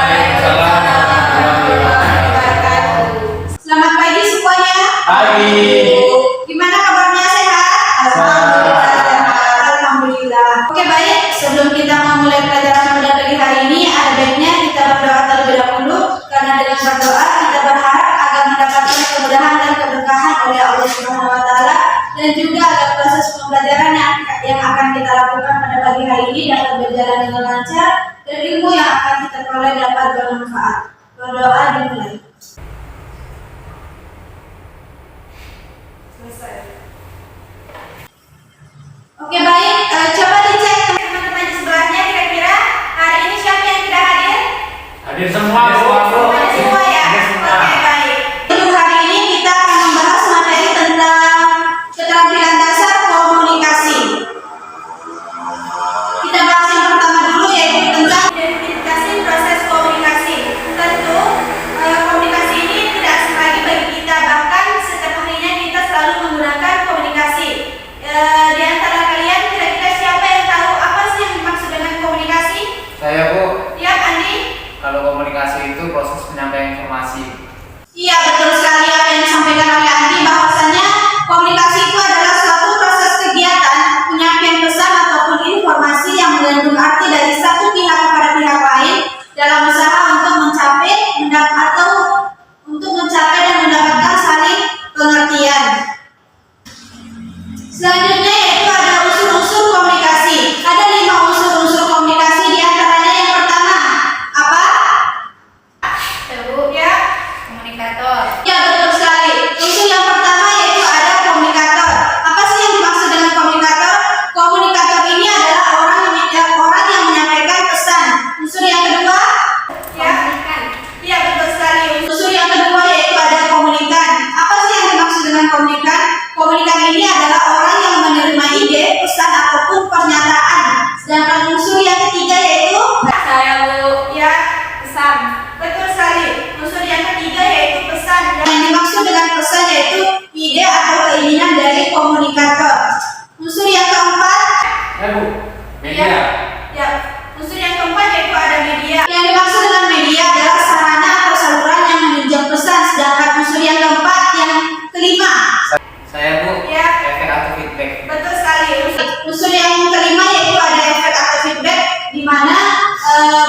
Waalaikumsalam warahmatullahi wabarakatuh. Selamat pagi semuanya. Pagi. Gimana kabarnya, sehat? Alhamdulillah. Oke, baik. Sebelum kita memulai pelajaran pada pagi hari ini, ada baiknya kita berdoa terlebih dahulu, karena dengan berdoa kita berharap agar mendapatkan kemudahan dan keberkahan oleh Allah Subhanahu wa taala, dan juga agar proses pembelajaran yang akan kita lakukan pada pagi hari ini dapat berjalan dengan lancar dan ilmu yang akan kita peroleh dapat bermanfaat. Berdoa dimulai. Oke, baik, coba dicek teman-teman di sebelahnya, kira-kira hari ini siapa yang tidak hadir? Hadir semua, Bu. Hadir semua ya? Oke, baik. Untuk hari ini kita akan membahas materi tentang keterampilan dasar komunikasi. Kita bahas yang pertama dulu, yaitu tentang identifikasi proses komunikasi. Tentu komunikasi ini tidak asing lagi bagi kita, bahkan setiap harinya kita selalu menggunakan komunikasi. Di antara kalian kira-kira siapa yang tahu apa sih yang dimaksud dengan komunikasi? Saya, Bu. Ya, Andi? Kalau komunikasi itu proses penyampaian informasi. Iya, betul sekali apa yang disampaikan oleh Andi, bahwasanya komunikasi itu adalah suatu proses kegiatan penyampaian pesan ataupun informasi yang mengandung arti dari satu pihak kepada pihak lain dalam usaha untuk mencapai dan mendapatkan saling pengertian. Selanjutnya yaitu ada unsur-unsur komunikasi. Ada 5 unsur-unsur komunikasi, di antaranya yang pertama apa? Bu, Ya, komunikator. ya betul sekali. Unsur yang pertama yaitu ada komunikator. Apa sih yang dimaksud dengan komunikator? Komunikator ini adalah orang yang menyampaikan pesan. Unsur yang kedua, ya, Komunikan. iya betul sekali. Unsur yang kedua yaitu ada komunikan. Apa sih yang dimaksud dengan komunikan? Komunikan ini adalah orang yang menerima ide, pesan ataupun pernyataan. Sedangkan unsur yang ketiga yaitu Saya, Bu. ya, Pesan. betul sekali. Unsur yang ketiga yaitu pesan. Dan yang dimaksud dengan pesan yaitu ide atau keinginan dari komunikator. Unsur yang keempat, Ya, Bu. Media. ya, unsur yang keempat yaitu ada media. Yang dimaksud dengan media adalah sarana atau saluran yang menunjang pesan. Sedangkan unsur yang keempat, yang kelima, Saya, Bu. ya, Efek atau feedback. betul sekali. Unsur yang kelima yaitu ada efek atau feedback, di mana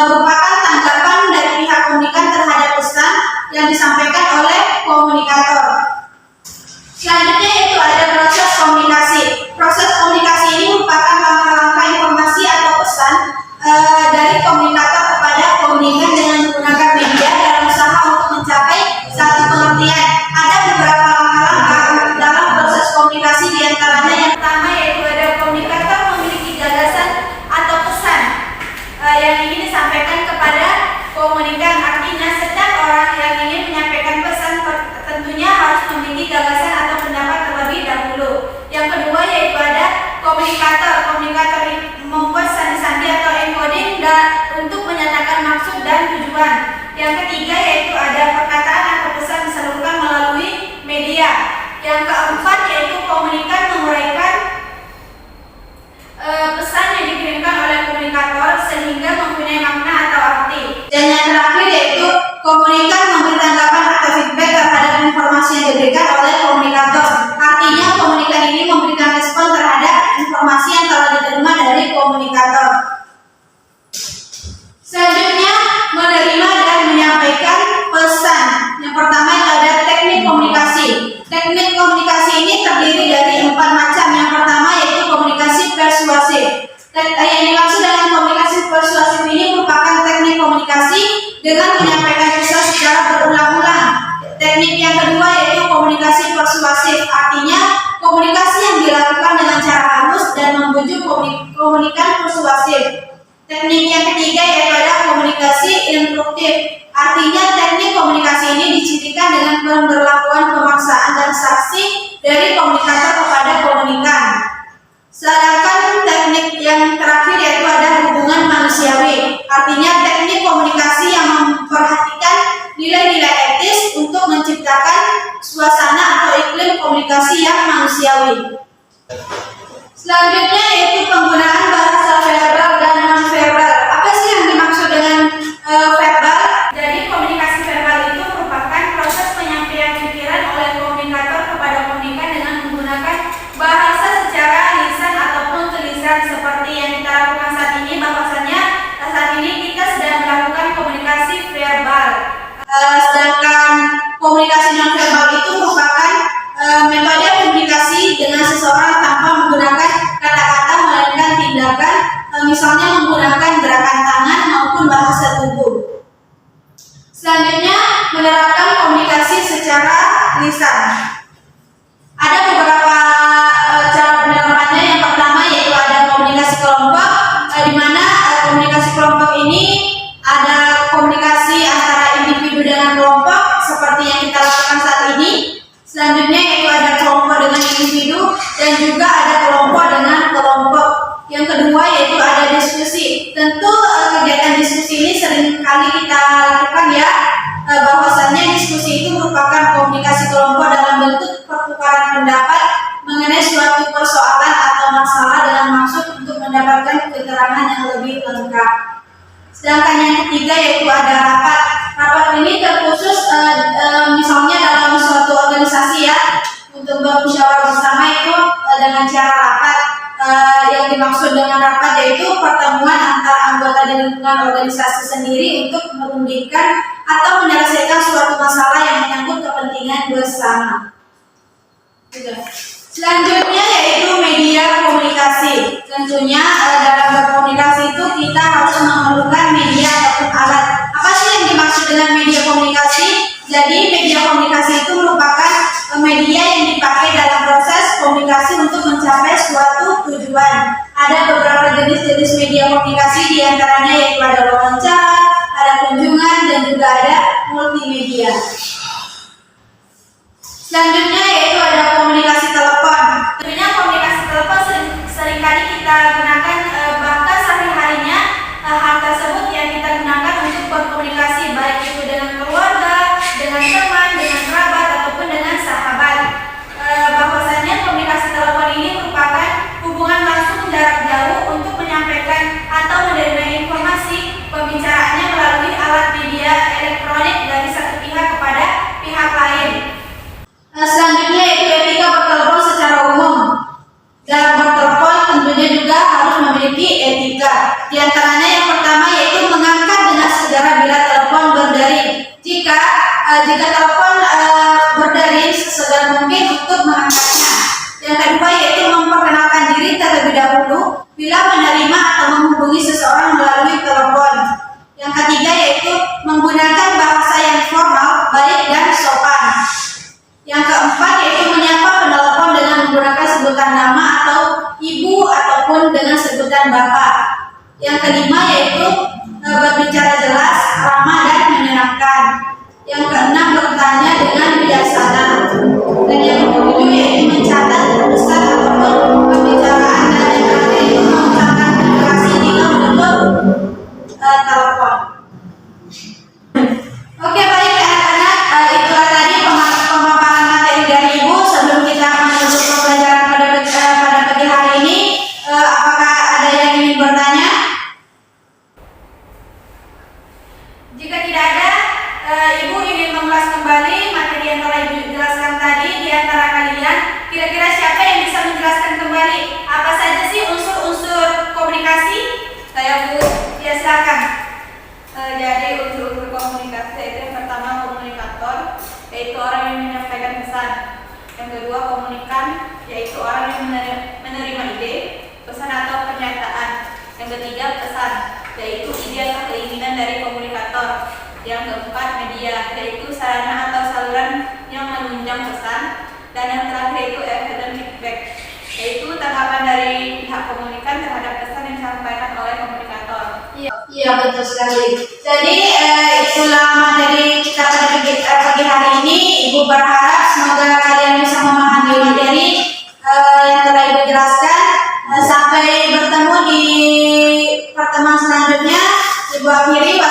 merupakan tanggapan dari pihak komunikan terhadap pesan yang disampaikan oleh komunikator. Selanjutnya yaitu ada proses komunikasi. Proses komunikasi ini merupakan langkah-langkah informasi atau pesan dari komunikator kepada komunikan dengan menggunakan media dalam usaha untuk mencapai satu pengertian. Ada beberapa langkah-langkah dalam proses komunikasi, di antaranya yang pertama yaitu ada komunikator memiliki gagasan atau pesan yang ingin disampaikan kepada komunikan. Artinya setiap orang yang ingin menyampaikan pesan tentunya harus memiliki gagasan atau pendapat terlebih dahulu. Yang kedua yaitu ada komunikator. Komunikator membuat sandi-sandi atau encoding untuk menyatakan maksud dan tujuan. Yang ketiga yaitu ada perkataan atau pesan disalurkan melalui media. Yang keempat yaitu komunikan menguraikan pesan yang dikirimkan oleh komunikator sehingga mempunyai makna atau arti. Dan yang terakhir yaitu komunikan memberi tanggapan atau feedback terhadap informasi yang diberikan oleh komunikator. Artinya komunikan ini memberikan respon terhadap informasi yang telah diterima dari komunikator. Selanjutnya, menerima dan menyampaikan pesan. Yang pertama itu ada teknik komunikasi. Teknik komunikasi ini terdiri dari 4 macam. Yang pertama yaitu komunikasi persuasif. Yang dimaksud dengan komunikasi persuasif ini merupakan teknik komunikasi dengan menyampaikan pesan secara berulang-ulang. Teknik yang kedua yaitu komunikasi persuasif. Artinya komunikasi yang dilakukan dengan cara halus dan membujuk komunikan persuasif. Teknik yang ketiga yaitu ada komunikasi instruktif. Artinya teknik komunikasi ini dicirikan dengan pemberlakuan pemaksaan dan saksi dari komunikator kepada komunikan. Sedangkan teknik yang terakhir yaitu ada hubungan manusiawi. Artinya teknik komunikasi yang memperhatikan nilai-nilai etis untuk menciptakan suasana atau iklim komunikasi yang manusiawi. Selanjutnya yaitu penggunaan bahasa verbal dan non-verbal. Apa sih yang dimaksud dengan verbal? tulisan. Ada beberapa cara penerapannya. Yang pertama yaitu ada komunikasi kelompok, di mana komunikasi kelompok ini ada komunikasi antara individu dengan kelompok seperti yang kita lakukan saat ini. Selanjutnya yaitu ada kelompok dengan individu dan juga ada kelompok dengan kelompok. Yang kedua yaitu ada diskusi. Tentu kegiatan diskusi ini sering kali kita lakukan ya, bahwasannya diskusi itu merupakan komunikasi kelompok dalam bentuk pertukaran pendapat mengenai suatu persoalan atau masalah dengan maksud untuk mendapatkan keterangan yang lebih lengkap. Sedangkan yang ketiga yaitu ada rapat. Rapat ini terkhusus misalnya dalam suatu organisasi ya, untuk bermusyawarah bersama itu dengan cara rapat. Yang dimaksud dengan rapat yaitu pertemuan antara anggota di lingkungan organisasi sendiri untuk merundingkan atau menyelesaikan suatu masalah yang menyangkut kepentingan bersama. Selanjutnya yaitu media komunikasi. Tentunya dalam berkomunikasi itu kita harus memerlukan media ataupun alat. Apa sih yang dimaksud dengan media komunikasi? Jadi media komunikasi itu merupakan media yang dipakai dalam proses komunikasi untuk mencapai suatu tujuan. Ada beberapa jenis-jenis media komunikasi, diantaranya yaitu ada wawancara, ada kunjungan, dan juga ada multimedia. Selanjutnya yaitu ada komunikasi telepon. Tentunya komunikasi telepon seringkali kita gunakan, bahkan sehari-harinya hal tersebut yang kita gunakan untuk berkomunikasi, baik itu dengan keluarga, dengan teman, dengan kerabat, ataupun dengan sahabat. Bahwasannya komunikasi telepon ini merupakan hubungan langsung jarak jauh untuk menyampaikan atau menerima informasi pembicaraannya melalui alat media elektronik dari satu pihak kepada pihak lain. Selanjutnya yaitu etika bertelepon secara umum. Dalam bertelepon tentunya juga harus memiliki etika. Di antaranya yang pertama yaitu mengangkat dengan segera bila telepon berdering. Jika telepon berdering, sesegera mungkin untuk mengangkatnya. Yang kedua yaitu memperkenalkan diri terlebih dahulu bila menerima atau menghubungi seseorang melalui telepon. Yang ketiga yaitu menggunakan bahasa yang formal, baik dan sopan. Yang keempat yaitu menyapa penelepon dengan menggunakan sebutan nama atau ibu ataupun dengan sebutan bapak. Yang kelima yaitu berbicara jelas, ramah dan menyenangkan. Yang keenam bertanya dengan bijaksana. Dan yang ketujuh yaitu mencatat pesan ataupun pembicaraan, dan yang terakhir itu mengucapkan terima kasih jika menutup telepon. Oke, baik anak-anak, itulah tadi pemaparan materi dari Ibu. Sebelum kita menutup pembelajaran pada pagi hari ini, apakah ada yang ingin bertanya? Jika tidak ada, Ibu ingin mengulas kembali materi yang telah Ibu jelaskan tadi. Di antara kalian, kira-kira siapa yang bisa menjelaskan kembali apa saja sih unsur-unsur komunikasi? Saya Bu, ya silakan. Jadi unsur-unsur komunikasi yaitu yang pertama komunikator, yaitu orang yang menyampaikan pesan. Yang kedua komunikan, yaitu orang yang menerima ide, pesan atau pernyataan. Yang ketiga pesan, yaitu ide atau keinginan dari komunikator. Yang keempat media, yaitu sarana atau saluran yang menunjang pesan. Dan yang terakhir itu efek dan feedback, yaitu tanggapan dari pihak komunikan terhadap pesan yang disampaikan oleh komunikator. Iya betul sekali. Jadi itulah materi kita pada pagi hari ini. Ibu berharap semoga kalian bisa memahami materi yang telah Ibu jelaskan. Sampai bertemu di pertemuan selanjutnya. Ibu akhiri.